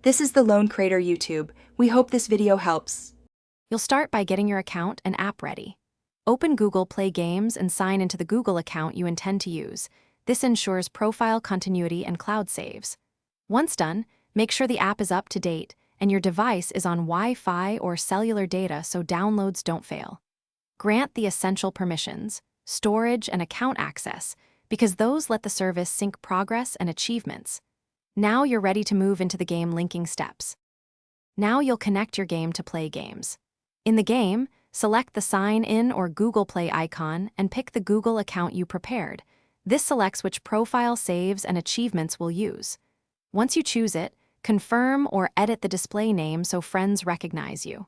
This is the Lone Creator YouTube. We hope this video helps. You'll start by getting your account and app ready. Open Google Play Games and sign into the Google account you intend to use. This ensures profile continuity and cloud saves. Once done, make sure the app is up to date and your device is on Wi-Fi or cellular data so downloads don't fail. Grant the essential permissions, storage and account access, because those let the service sync progress and achievements. Now you're ready to move into the game linking steps. Now you'll connect your game to Play Games. In the game, select the Sign In or Google Play icon and pick the Google account you prepared. This selects which profile saves and achievements we'll use. Once you choose it, confirm or edit the display name so friends recognize you.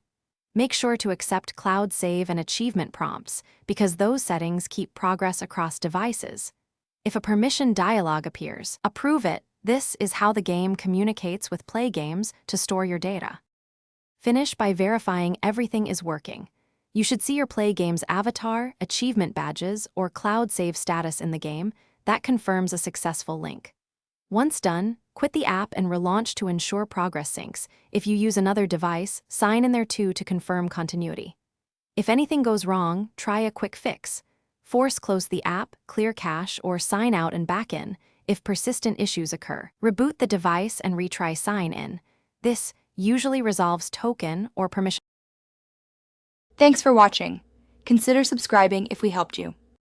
Make sure to accept cloud save and achievement prompts because those settings keep progress across devices. If a permission dialog appears, approve it. This is how the game communicates with Play Games to store your data. Finish by verifying everything is working. You should see your Play Games avatar, achievement badges, or cloud save status in the game. That confirms a successful link. Once done, quit the app and relaunch to ensure progress syncs. If you use another device, sign in there too to confirm continuity. If anything goes wrong, try a quick fix. Force close the app, clear cache, or sign out and back in. If persistent issues occur, reboot the device and retry sign in. This usually resolves token or permission. Thanks for watching. Consider subscribing if we helped you.